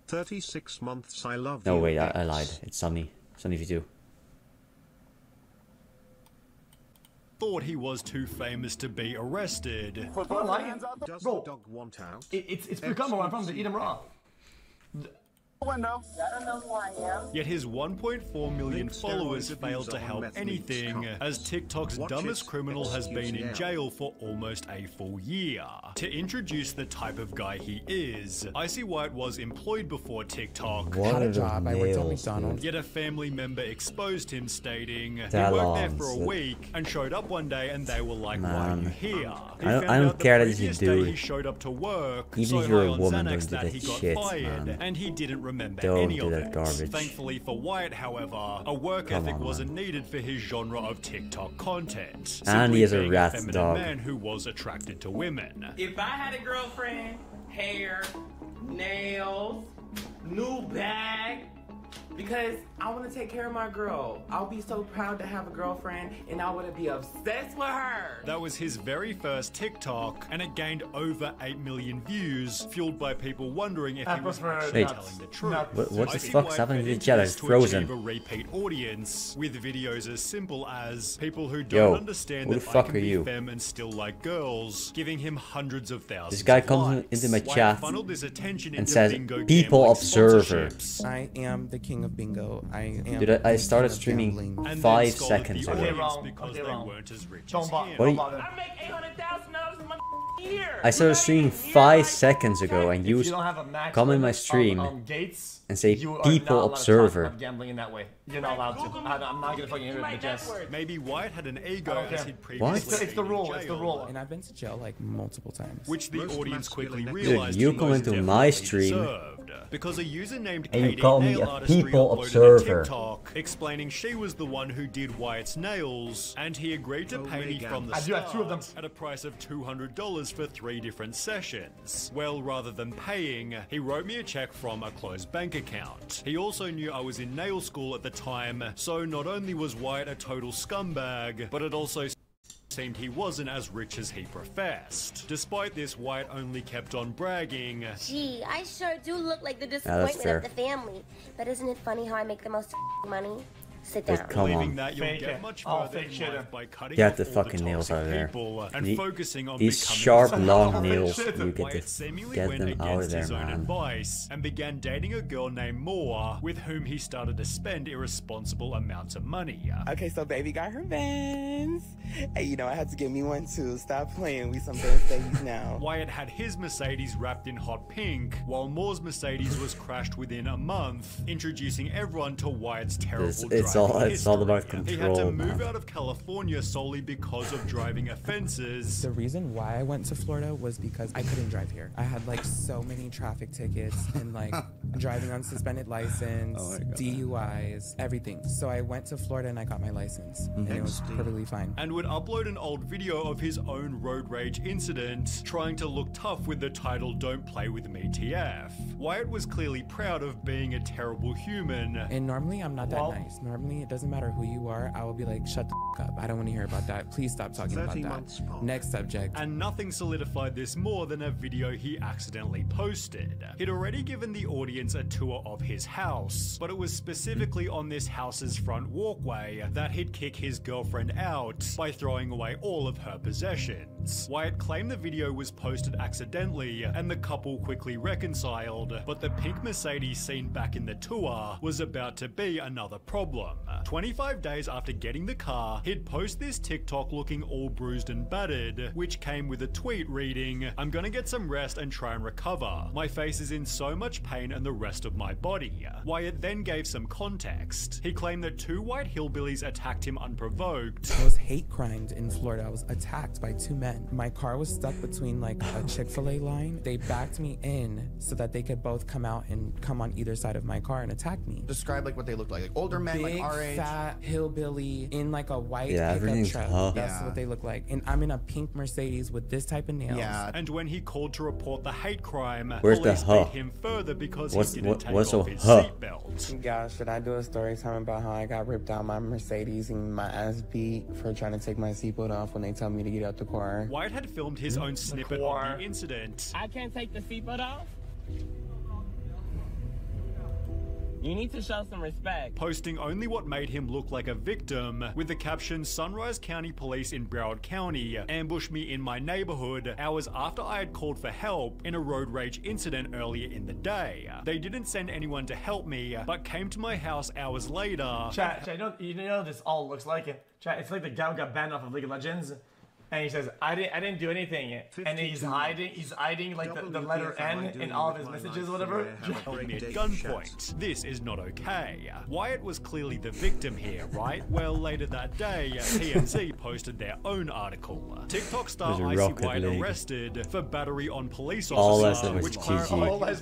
36 months. I love No, you. wait, I lied. It's Sunny. Sunny V2. Thought he was too famous to be arrested. Does the dog want out? It's become where I'm from to eat him raw. Window. I don't know who I am. Yet his 1.4 million followers failed to help anything, as TikTok's dumbest criminal has been in jail for almost a full year. To introduce the type of guy he is, Icy White was employed before TikTok. What a job. I worked at McDonald's. Yet a family member exposed him, stating he That worked there long, for a so- week and showed up one day and they were like, "Why are you here?" He I don't found out the care that you previous do day it. he showed up to work, Even so if you're high a on woman, Xanax don't do that that he got shit, fired, man. and he didn't remember Don't any do of that it. garbage. Thankfully for Wyatt, however, a work Come ethic on, wasn't man. needed for his genre of TikTok content. And he is a Simply being rat feminine dog. man who was attracted to women. If I had a girlfriend, hair, nails, new bag, because I want to take care of my girl. I'll be so proud to have a girlfriend and I want to be obsessed with her. That was his very first TikTok, and it gained over 8 million views, fueled by people wondering if he was actually Wait. telling the truth. What the Icy fuck's White happening fed to the into jet? this It's to frozen. achieve a repeat audience, with videos as simple as people who Yo, don't understand who that the I fuck can are be you? femme and still like girls, giving him hundreds of thousands This guy of comes likes. into my White chat funneled this attention and into says, bingo "People gambling observer." sponsorships. I am the king of bingo. I am. Dude, I the started king of streaming gambling. And 5 then scolded seconds the ago. audience wrong. because Okay, they wrong. weren't as rich Don't as bother. him. What are you- I make $800,000 a year. I started streaming 5 seconds ago, and If you you don't have a max come in my limit stream on gates, and say, you are "People not allowed to talk observer." about gambling in that way. You're not allowed to. I'm not gonna fucking hear the jest. Maybe White had an ego I don't as care. he'd previously It's the been in rule. It's the jail, rule. And I've been to jail like multiple times. which the Most audience quickly masculine- realized. you he come most into my definitely stream deserved. Because a user named and you Katie call me Nail a Artistry people uploaded observer. a TikTok explaining she was the one who did Wyatt's nails, and he agreed to pay me from the I do have start 2 of them. at a price of $200 for 3 different sessions. Well, rather than paying, he wrote me a check from a closed bank account. He also knew I was in nail school at the time, so not only was Wyatt a total scumbag, but it also seemed he wasn't as rich as he professed. Despite this, Wyatt only kept on bragging. Gee, I sure do look like the that's disappointment fair. of the family. But isn't it funny how I make the most money? Sit Just down. come Believing on. that you'll Fake get it. much Oh, further fake in shitter. life by cutting Get off the all fucking nails toxic out of there. people and The- focusing on These becoming sharp, someone long else. nails, shit. you get Wyatt to seemingly get went them out of against there, his own man. advice and began dating a girl named Moore, with whom he started to spend irresponsible amounts of money. Okay, so baby got her Vans. Hey, you know, I had to get me one too. Stop playing. We some Vans babies now. Wyatt had his Mercedes wrapped in hot pink, while Moore's Mercedes was crashed within a month, introducing everyone to Wyatt's terrible It's driving all about history. He had to control, move man. out of California solely because of driving offenses. The reason why I went to Florida was because I couldn't drive here. I had like so many traffic tickets and like driving on suspended license, DUIs, everything. So I went to Florida and I got my license and it was perfectly fine. And would upload an old video of his own road rage incident, trying to look tough with the title "Don't Play With Me TF." Wyatt was clearly proud of being a terrible human. And normally I'm not that nice. Normally it doesn't matter who you are. I will be like, shut the f up. I don't want to hear about that. Please stop talking about 30 that. months past. Next subject. And nothing solidified this more than a video he accidentally posted. He'd already given the audience a tour of his house, but it was specifically on this house's front walkway that he'd kick his girlfriend out by throwing away all of her possessions. Wyatt claimed the video was posted accidentally, and the couple quickly reconciled, but the pink Mercedes seen back in the tour was about to be another problem. 25 days after getting the car, he'd post this TikTok looking all bruised and battered, which came with a tweet reading, "I'm gonna get some rest and try and recover. My face is in so much pain and the rest of my body." Wyatt then gave some context. He claimed that 2 white hillbillies attacked him unprovoked. I was hate crimed in Florida. I was attacked by 2 men. My car was stuck between like a Chick-fil-A line. They backed me in so that they could both come out and come on either side of my car and attack me. Describe like what they look like older men, Big, like our age. fat hillbilly in like a white pickup everything's truck. tough. That's what they look like. And I'm in a pink Mercedes with this type of nails. And when he called to report the hate crime, Where's the police huh? beat him further because What's- he didn't take what's off a his huh? seatbelt. Gosh, should I do a story time about how I got ripped out my Mercedes and my ass beat for trying to take my seatbelt off when they tell me to get out the car? White had filmed his own snippet of the incident. I can't take the seatbelt off. You need to show some respect. Posting only what made him look like a victim, with the caption, "Sunrise County Police in Broward County ambushed me in my neighborhood hours after I had called for help in a road rage incident earlier in the day. They didn't send anyone to help me, but came to my house hours later." Chat, you know this all looks like it. Chat, it's like the guy who got banned off of League of Legends. And he says, I didn't do anything. And he's hiding like the letter N in all of his messages or whatever. At gunpoint. This is not okay. Wyatt was clearly the victim here, right? Well, later that day, TMZ posted their own article. TikTok star Icy White arrested for battery on police officer, which clarifies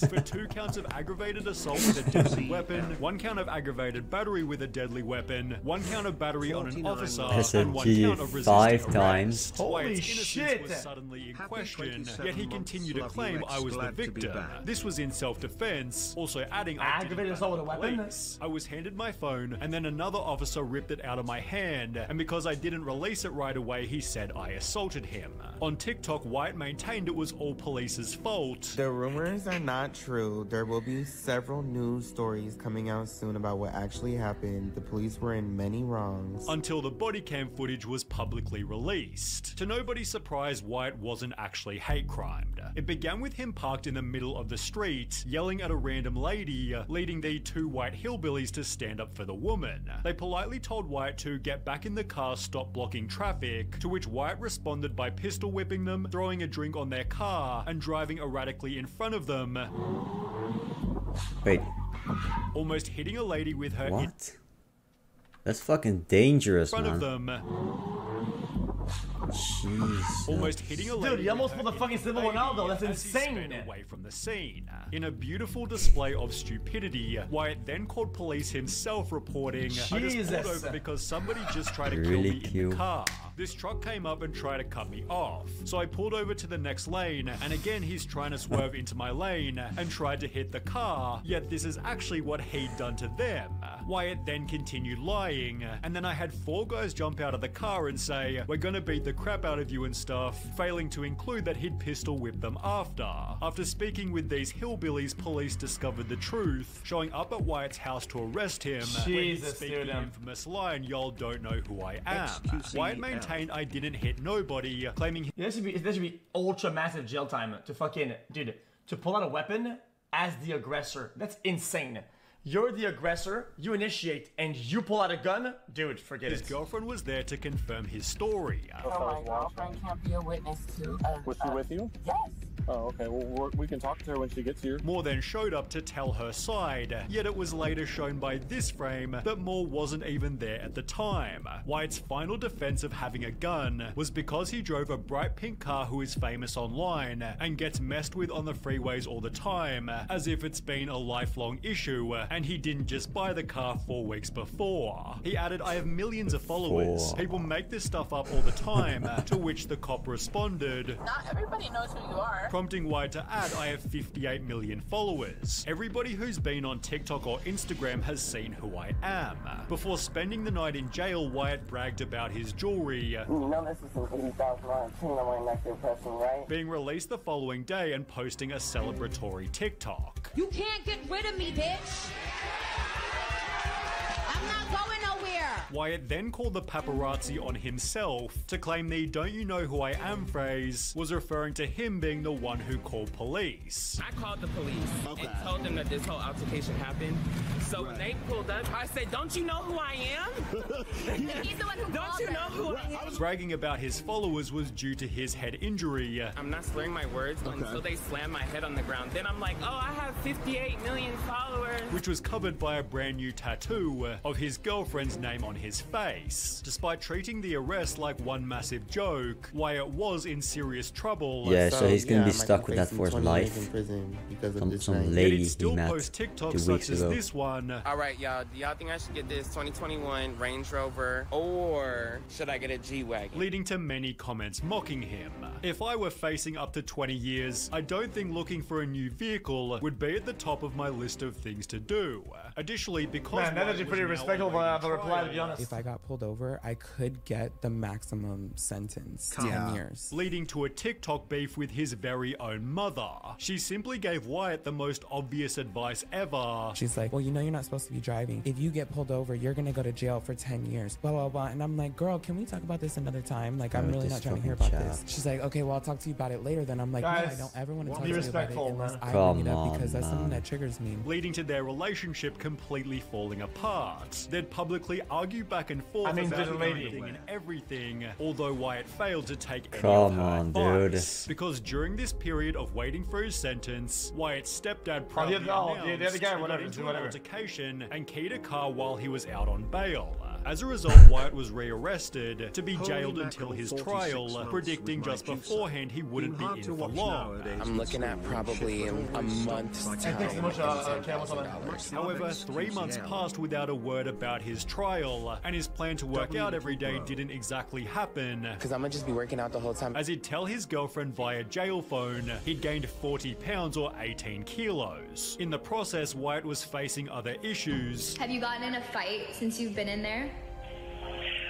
for 2 counts of aggravated assault with a deadly weapon, 1 count of aggravated battery with a deadly weapon, 1 count of battery on an officer, and 1 count of 5 times. Holy shit! Was suddenly in question, yet he continued to claim I was the victim. This was in self-defense, also adding aggravated assault with a weapon. I was handed my phone, and then another officer ripped it out of my hand, and because I didn't release it right away, he said I assaulted him. On TikTok, White maintained it was all police's fault. The rumors are not true. There will be several news stories coming out soon about what actually happened. The police were in many wrongs. Until the body cam footage was publicly released. To nobody's surprise, White wasn't actually hate crimed. It began with him parked in the middle of the street, yelling at a random lady, leading the 2 white hillbillies to stand up for the woman. They politely told White to get back in the car, stop blocking traffic, to which White responded by pistol whipping them, throwing a drink on their car, and driving erratically in front of them. Wait. Almost hitting a lady with her What? That's fucking dangerous, in front man. of them. Jesus. Almost hitting a lady. Dude, you almost pulled a fucking Cristiano Ronaldo. That's insane. Away from the scene. In a beautiful display of stupidity, Wyatt then called police himself, reporting, "I just pulled over because somebody just tried to kill me in the car. This truck came up and tried to cut me off. So I pulled over to the next lane, and again he's trying to swerve into my lane and tried to hit the car, yet this is actually what he'd done to them." Wyatt then continued lying, and then I had 4 guys jump out of the car and say, "We're gonna beat the crap out of you and stuff," failing to include that he'd pistol whipped them after. After speaking with these hillbillies, police discovered the truth, showing up at Wyatt's house to arrest him. Jesus, dude. The infamous line, "Y'all don't know who I am." Wyatt maintained I didn't hit nobody, claiming there should be ultra massive jail time to fucking, dude, to pull out a weapon as the aggressor. That's insane. You're the aggressor, you initiate, and you pull out a gun? Dude, forget it. His girlfriend was there to confirm his story. So my girlfriend can't be a witness to... Was she with you? Yes. Oh, okay. Well, we can talk to her when she gets here. Moore then showed up to tell her side, yet it was later shown by this frame that Moore wasn't even there at the time. Wyatt's final defense of having a gun was because he drove a bright pink car who is famous online and gets messed with on the freeways all the time, as if it's been a lifelong issue, and he didn't just buy the car 4 weeks before. He added, "I have millions of followers. People make this stuff up all the time," to which the cop responded, "Not everybody knows who you are." Prompting Wyatt to add, "I have 58 million followers. Everybody who's been on TikTok or Instagram has seen who I am." Before spending the night in jail, Wyatt bragged about his jewelry. You know this is an $80,000 chain I'm wearing neck depression, right? Being released the following day and posting a celebratory TikTok. "You can't get rid of me, bitch. I'm not going nowhere." Wyatt then called the paparazzi on himself to claim the "don't you know who I am" phrase was referring to him being the one who called police. I called the police and told them that this whole altercation happened. So when they pulled up, I said, "Don't you know who I am?" He's the one who Don't you know who I am? Bragging about his followers was due to his head injury. I'm not slurring my words until they slam my head on the ground. Then I'm like, "Oh, I have 58 million followers." Which was covered by a brand new tattoo of his girlfriend's name on his face. Despite treating the arrest like one massive joke, Wyatt was in serious trouble. Yeah, so he's gonna be stuck with that for his life. Some lady he met 2 weeks ago. This one. All right, y'all. Do y'all think I should get this 2021 Range Rover, or should I get a G-Wagon? Leading to many comments mocking him. If I were facing up to 20 years, I don't think looking for a new vehicle would be at the top of my list of things to do. Additionally, because man, that is pretty respectable for a reply to be honest. If I got pulled over, I could get the maximum sentence, 10 years. Leading to a TikTok beef with his very own mother. She simply gave Wyatt the most obvious advice ever. She's like, well, you know you're not supposed to be driving. If you get pulled over, you're gonna go to jail for 10 years. Blah, blah, blah. And I'm like, girl, can we talk about this another time? Like, I'm really not trying to hear about this. She's like, okay, well, I'll talk to you about it later. Then I'm like, guys, no, I don't ever want to talk be to you respectful, about it unless man. I bring it up because that's something that triggers me. Leading to their relationship completely falling apart. They'd publicly argue back and forth about anything and everything, although Wyatt failed to take any of her advice. Because during this period of waiting for his sentence, Wyatt's stepdad proudly announced he got into an altercation and keyed a car while he was out on bail. As a result, Wyatt was rearrested to be jailed until his trial, predicting just beforehand he wouldn't be in for long. I'm looking at probably a month's time. However, 3 months passed without a word about his trial, and his plan to work out every day didn't exactly happen. Because I'm gonna just be working out the whole time. As he'd tell his girlfriend via jail phone, he'd gained 40 pounds or 18 kilos. In the process, Wyatt was facing other issues. Have you gotten in a fight since you've been in there?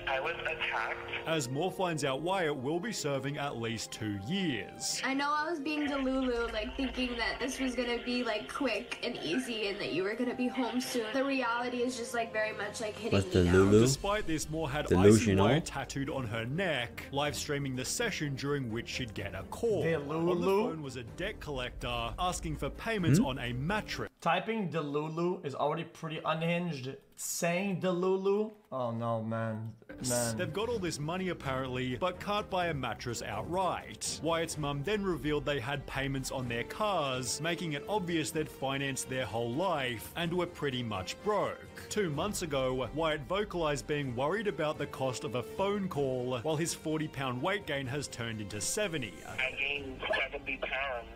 I was attacked. As Moore finds out, Wyatt will be serving at least 2 years. I know I was being delulu, like thinking that this was gonna be like quick and easy and that you were gonna be home soon. The reality is just like very much like hitting me now. Despite this, Moore had Icy Wyatt tattooed on her neck, live streaming the session during which she'd get a call. On the phone was a debt collector asking for payments on a mattress. Typing Delulu is already pretty unhinged. Saying Delulu? Oh no, man. They've got all this money apparently, but can't buy a mattress outright. Wyatt's mum then revealed they had payments on their cars, making it obvious they'd financed their whole life and were pretty much broke. 2 months ago, Wyatt vocalized being worried about the cost of a phone call, while his 40-pound weight gain has turned into 70. I gained 70 pounds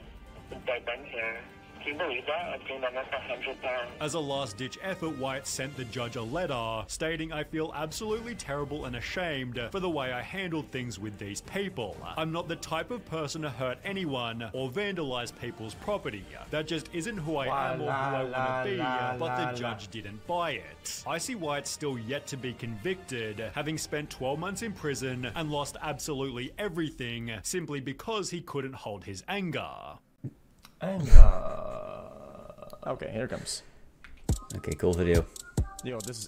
since I've been here. Can you believe that? I've gained almost 100 pounds. As a last-ditch effort, Wyatt sent the judge a letter stating, "I feel absolutely terrible and ashamed for the way I handled things with these people. I'm not the type of person to hurt anyone or vandalize people's property. That just isn't who I am or who I want to be," but the judge didn't buy it. Icy Wyatt's still yet to be convicted, having spent 12 months in prison and lost absolutely everything simply because he couldn't hold his anger. And, okay, here it comes. Okay, cool video. Yo, this is